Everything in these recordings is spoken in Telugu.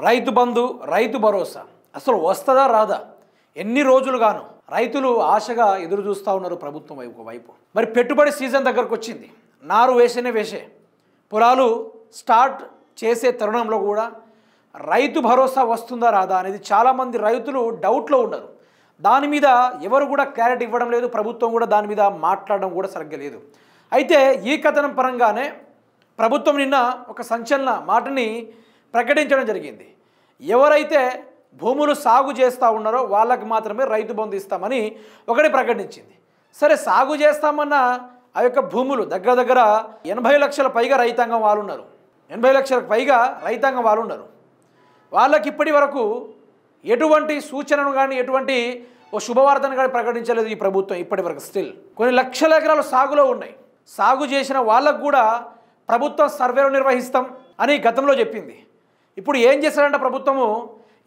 రైతు బంధు, రైతు భరోసా అసలు వస్తుందా రాదా? ఎన్ని రోజులుగాను రైతులు ఆశగా ఎదురు చూస్తూ ఉన్నారు ప్రభుత్వం వైపు. మరి పెట్టుబడి సీజన్ దగ్గరకు వచ్చింది. నారు వేసే పొలాలు స్టార్ట్ చేసే తరుణంలో కూడా రైతు భరోసా వస్తుందా రాదా అనేది చాలామంది రైతులు డౌట్లో ఉన్నారు. దాని మీద ఎవరు కూడా క్లారిటీ ఇవ్వడం లేదు. ప్రభుత్వం కూడా దాని మీద మాట్లాడడం కూడా సరిగ్గా లేదు. అయితే ఈ కథనం పరంగానే ప్రభుత్వం నిన్న ఒక సంచలన మాటని ప్రకటించడం జరిగింది. ఎవరైతే భూములు సాగు చేస్తూ ఉన్నారో వాళ్ళకి మాత్రమే రైతు బంధు ఇస్తామని ఒకటి ప్రకటించింది. సరే, సాగు చేస్తామన్న ఆ యొక్క భూములు దగ్గర 80 లక్షల పైగా రైతాంగం వాళ్ళు ఉన్నారు. 80 లక్షలకు పైగా రైతాంగం వాళ్ళు ఉన్నారు. వాళ్ళకి ఇప్పటి వరకు ఎటువంటి సూచనను కానీ ఎటువంటి ఓ శుభవార్తను కానీ ప్రకటించలేదు ఈ ప్రభుత్వం ఇప్పటి వరకు. స్టిల్ కొన్ని లక్షల ఎకరాలు సాగులో ఉన్నాయి. సాగు చేసిన వాళ్ళకు కూడా ప్రభుత్వం సర్వేలు నిర్వహిస్తాం అని గతంలో చెప్పింది. ఇప్పుడు ఏం చేశారంటే ప్రభుత్వము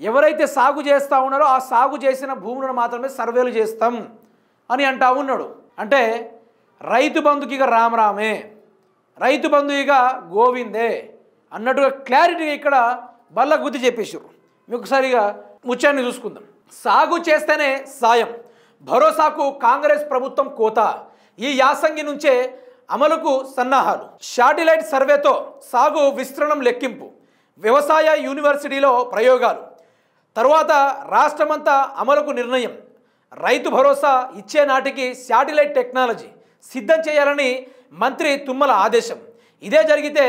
ఎవరైతే సాగు చేస్తూ ఉన్నారో ఆ సాగు చేసిన భూములను మాత్రమే సర్వేలు చేస్తాం అని అంటా ఉన్నాడు. అంటే రైతు బంధుకి ఇక రామరామే, రైతు బంధు ఇక గోవిందే అన్నట్టుగా క్లారిటీగా ఇక్కడ బల్ల గుద్ది చెప్పేసారు. మీకు ఒకసారిగా ముచ్చాన్ని చూసుకుందాం. సాగు చేస్తేనే సాయం, భరోసాకు కాంగ్రెస్ ప్రభుత్వం కోత, ఈ యాసంగి నుంచే అమలుకు సన్నాహాలు, శాటిలైట్ సర్వేతో సాగు విస్తరణం లెక్కింపు, వ్యవసాయ యూనివర్సిటీలో ప్రయోగాలు, తరువాత రాష్ట్రమంతా అమలుకు నిర్ణయం, రైతు భరోసా ఇచ్చే నాటికి శాటిలైట్ టెక్నాలజీ సిద్ధం చేయాలని మంత్రి తుమ్మల ఆదేశం. ఇదే జరిగితే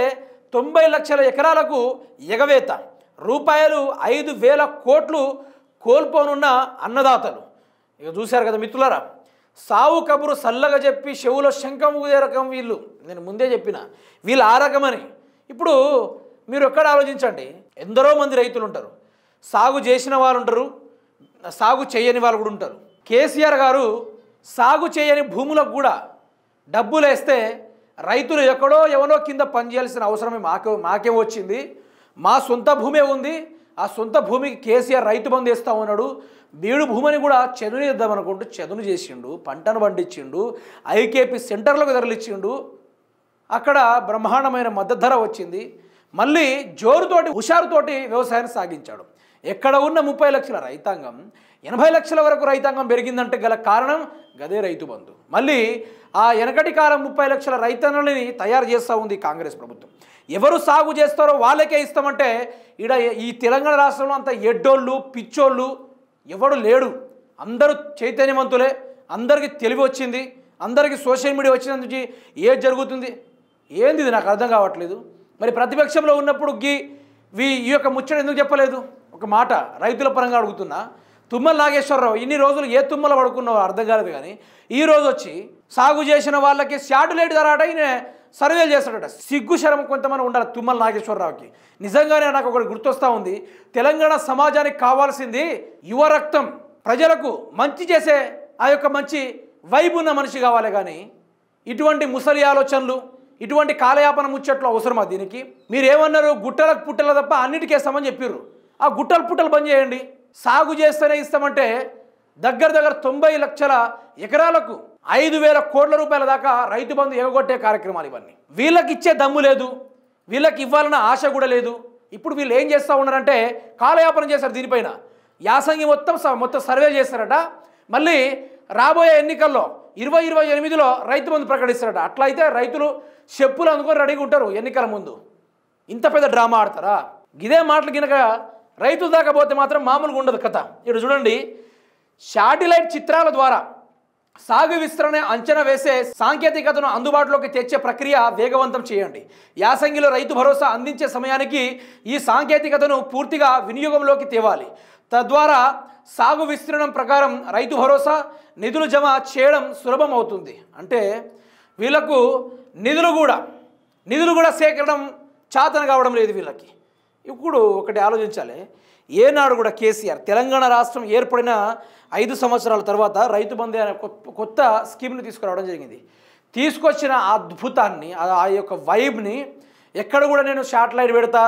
90 లక్షల ఎకరాలకు ఎగవేత, రూపాయలు 5,000 కోట్లు కోల్పోనున్న అన్నదాతలు. ఇక చూశారు కదా మిత్రులారా, సావు కబురు సల్లగా చెప్పి చెవులో శంఖం ఊదే రకం వీళ్ళు. నేను ముందే చెప్పిన వీళ్ళు ఆ రకమని. ఇప్పుడు మీరు ఎక్కడ ఆలోచించండి, ఎందరో మంది రైతులు ఉంటారు, సాగు చేసిన వాళ్ళు ఉంటారు, సాగు చేయని వాళ్ళు కూడా ఉంటారు. కేసీఆర్ గారు సాగు చేయని భూములకు కూడా డబ్బులు వేస్తే రైతులు ఎక్కడో ఎవరో కింద పనిచేయాల్సిన అవసరమే మాకే వచ్చింది, మా సొంత భూమే ఉంది, ఆ సొంత భూమికి కేసీఆర్ రైతు బంధు వేస్తూ ఉన్నాడు, బీడు భూమిని కూడా చదును చేద్దామనుకుంటూ చదును చేసిండు, పంటను పండించిండు, ఐకేపీ సెంటర్లకు తరలిచ్చిండు, అక్కడ బ్రహ్మాండమైన మద్దతు ధర వచ్చింది, మళ్ళీ జోరుతోటి హుషారుతోటి వ్యవసాయాన్ని సాగించాడు. ఎక్కడ ఉన్న 30 లక్షల రైతాంగం 80 లక్షల వరకు రైతాంగం పెరిగిందంటే గల కారణం గదే రైతు బంధు. మళ్ళీ ఆ వెనకటి కాలం 30 లక్షల రైతన్నలని తయారు చేస్తూ ఉంది కాంగ్రెస్ ప్రభుత్వం. ఎవరు సాగు చేస్తారో వాళ్ళకే ఇస్తామంటే ఈడ ఈ తెలంగాణ రాష్ట్రంలో అంత ఎడ్డోళ్ళు పిచ్చోళ్ళు ఎవడు లేడు. అందరూ చైతన్యవంతులే, అందరికీ తెలివి వచ్చింది, అందరికీ సోషల్ మీడియా వచ్చినందుకు ఏది జరుగుతుంది ఏంది ఇది నాకు అర్థం కావట్లేదు. మరి ప్రతిపక్షంలో ఉన్నప్పుడు ఈ యొక్క ముచ్చట ఎందుకు చెప్పలేదు? ఒక మాట రైతుల పరంగా అడుగుతున్నా. తుమ్మల నాగేశ్వరరావు ఇన్ని రోజులు ఏ తుమ్మల పడుకున్నావో అర్థం కాలేదు, కానీ ఈరోజు వచ్చి సాగు చేసిన వాళ్ళకి శాటిలైట్ ధర అట ఈయన సర్వేలు చేస్తాడట. సిగ్గు శరం కొంతమంది ఉండాలి తుమ్మల నాగేశ్వరరావుకి. నిజంగానే నాకు ఒకటి గుర్తొస్తూ ఉంది, తెలంగాణ సమాజానికి కావాల్సింది యువ రక్తం, ప్రజలకు మంచి చేసే ఆ యొక్క మంచి వైబ్ ఉన్న మనిషి కావాలి, కానీ ఇటువంటి ముసలి ఆలోచనలు ఇటువంటి కాలయాపన ముచ్చట్లు అవసరమా దీనికి? మీరు ఏమన్నారు, గుట్టలకు పుట్టల తప్ప అన్నిటికీ వేస్తామని చెప్పారు. ఆ గుట్టలు పుట్టలు బంద్ చేయండి. సాగు చేస్తేనే ఇస్తామంటే దగ్గర 90 లక్షల ఎకరాలకు 5,000 కోట్ల రూపాయల దాకా రైతు బంధు ఎగగొట్టే కార్యక్రమాలు ఇవన్నీ. వీళ్ళకి ఇచ్చే దమ్ము లేదు, వీళ్ళకి ఇవ్వాలన్న ఆశ కూడా లేదు. ఇప్పుడు వీళ్ళు ఏం చేస్తూ ఉన్నారంటే కాలయాపన చేస్తారు దీనిపైన. యాసంగి మొత్తం సర్వే చేస్తారట. మళ్ళీ రాబోయే ఎన్నికల్లో 2028లో రైతు బంధు ప్రకటిస్తారట. అట్లయితే రైతులు చెప్పులు అందుకొని రెడీగా ఉంటారు ఎన్నికల ముందు. ఇంత పెద్ద డ్రామా ఆడతారా? ఇదే మాటలు గినక రైతుల దాకా పోతే మాత్రం మామూలుగా ఉండదు కథ. ఇక్కడ చూడండి, శాటిలైట్ చిత్రాల ద్వారా సాగు విస్తరణ అంచనా వేసే సాంకేతికతను అందుబాటులోకి తెచ్చే ప్రక్రియ వేగవంతం చేయండి. యాసంగిలో రైతు భరోసా అందించే సమయానికి ఈ సాంకేతికతను పూర్తిగా వినియోగంలోకి తేవాలి. తద్వారా సాగు విస్తరణం ప్రకారం రైతు భరోసా నిధులు జమ చేయడం సులభం అవుతుంది. అంటే వీళ్ళకు నిధులు కూడా సేకరణం చాతన కావడం లేదు వీళ్ళకి. ఇప్పుడు ఒకటి ఆలోచించాలి, ఏనాడు కూడా కేసీఆర్ తెలంగాణ రాష్ట్రం ఏర్పడిన 5 సంవత్సరాల తర్వాత రైతు బంధు అనే కొత్త స్కీమ్ని తీసుకురావడం జరిగింది. తీసుకొచ్చిన ఆ అద్భుతాన్ని ఆ యొక్క వైబ్ని ఎక్కడ కూడా నేను శాటిలైట్ పెడతా,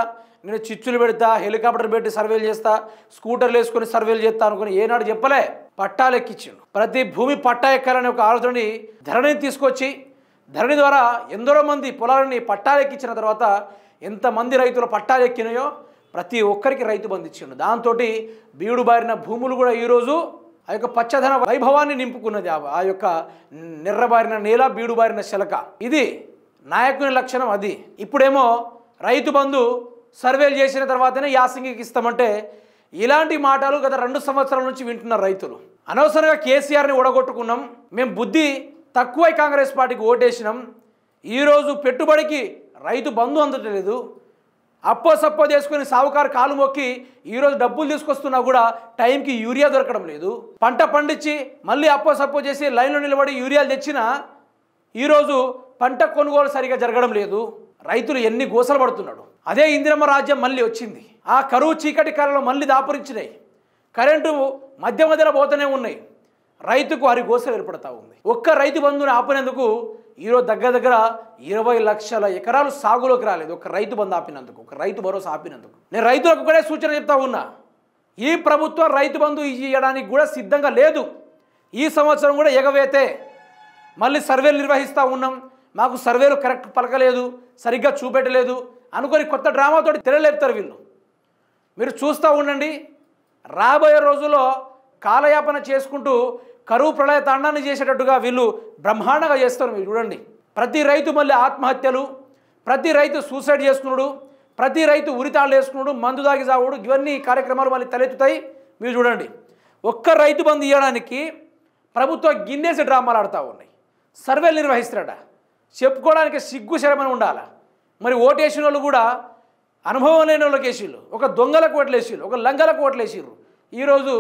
నేను చిచ్చులు పెడతా, హెలికాప్టర్ పెట్టి సర్వేలు చేస్తా, స్కూటర్లు వేసుకొని సర్వేలు చేస్తా అనుకుని ఏనాడు చెప్పలే. పట్టాలు ఎక్కించిండు. ప్రతి భూమి పట్టా ఎక్కాలనే ఒక ఆలోచనని ధరణిని తీసుకొచ్చి ధరణి ద్వారా ఎందరో మంది పొలాలని పట్టాలు ఎక్కించిన తర్వాత ఎంతమంది రైతుల పట్టాలు ఎక్కినాయో ప్రతి ఒక్కరికి రైతు బంధు ఇచ్చిండు. దాంతో బీడు బారిన భూములు కూడా ఈరోజు ఆ యొక్క పచ్చదన వైభవాన్ని నింపుకున్నది. ఆ యొక్క నిర్రబారిన నేల, బీడు బారిన శలక. ఇది నాయకుని లక్షణం. అది ఇప్పుడేమో రైతు బంధు సర్వేలు చేసిన తర్వాతనే యాసంగికి ఇస్తామంటే ఇలాంటి మాటలు గత 2 సంవత్సరాల నుంచి వింటున్నారు రైతులు. అనవసరంగా కేసీఆర్ని ఓడగొట్టుకున్నాం, మేము బుద్ధి తక్కువై కాంగ్రెస్ పార్టీకి ఓటేసినాం, ఈరోజు పెట్టుబడికి రైతు బంధు అందట్లేదు, అప్పో సప్పో చేసుకుని సావుకారు కాలు మొక్కి ఈరోజు డబ్బులు తీసుకొస్తున్నా కూడా టైంకి యూరియా దొరకడం లేదు, పంట పండించి మళ్ళీ అప్పో సప్పో చేసి లైన్లో నిలబడి యూరియాలు తెచ్చినా ఈరోజు పంట కొనుగోలు సరిగా జరగడం లేదు. రైతులు ఎన్ని గోసలు పడుతున్నాడు. అదే ఇందిరమ్మ రాజ్యం మళ్ళీ వచ్చింది. ఆ కరువు చీకటి కాలంలో మళ్ళీ దాపురించినాయి. కరెంటు మధ్యలో పోతూనే ఉన్నాయి. రైతుకు వారి గోసలు ఏర్పడతా ఉంది. ఒక్క రైతు బంధుని ఆపినందుకు ఈరోజు దగ్గర 20 లక్షల ఎకరాలు సాగులోకి రాలేదు. ఒక రైతు బంధు ఆపినందుకు, ఒక రైతు భరోసా ఆపినందుకు. నేను రైతులకు కూడా సూచన చెప్తా ఉన్నా, ఈ ప్రభుత్వం రైతు బంధు ఇవ్వడానికి కూడా సిద్ధంగా లేదు. ఈ సంవత్సరం కూడా ఎగవేతే మళ్ళీ సర్వేలు నిర్వహిస్తూ ఉన్నాం, మాకు సర్వేలు కరెక్ట్ పలకలేదు, సరిగ్గా చూపెట్టలేదు అనుకొని కొత్త డ్రామాతోటి తెరలేపుతారు వీళ్ళు. మీరు చూస్తూ ఉండండి. రాబోయే రోజుల్లో కాలయాపన చేసుకుంటూ కరువు ప్రళయ తాండాన్ని చేసేటట్టుగా వీళ్ళు బ్రహ్మాండంగా చేస్తారు. మీరు చూడండి, ప్రతి రైతు మళ్ళీ ఆత్మహత్యలు, ప్రతి రైతు సూసైడ్ చేసుకున్నాడు, ప్రతి రైతు ఉరితాళ్ళు వేసుకున్నాడు, మందు దాగి సాగుడు, ఇవన్నీ కార్యక్రమాలు మళ్ళీ తలెత్తుతాయి. మీరు చూడండి, ఒక్క రైతు బంధు ఇవ్వడానికి ప్రభుత్వం గిన్నెసి డ్రామాలు ఆడుతూ ఉన్నాయి. సర్వేలు నిర్వహిస్తారట, చెప్పుకోవడానికి సిగ్గు శరమని ఉండాలి. మరి ఓటేసిన వాళ్ళు కూడా అనుభవం లేని వాళ్ళకి వేసిళ్ళు, ఒక దొంగలకు ఓట్లు వేసిళ్ళు, ఒక లంగలకు ఓట్లు వేసిర్రు. ఈరోజు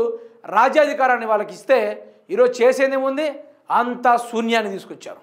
రాజ్యాధికారాన్ని వాళ్ళకి ఇస్తే ఈరోజు చేసేదేముంది, అంతా శూన్యాన్ని తీసుకొచ్చారు.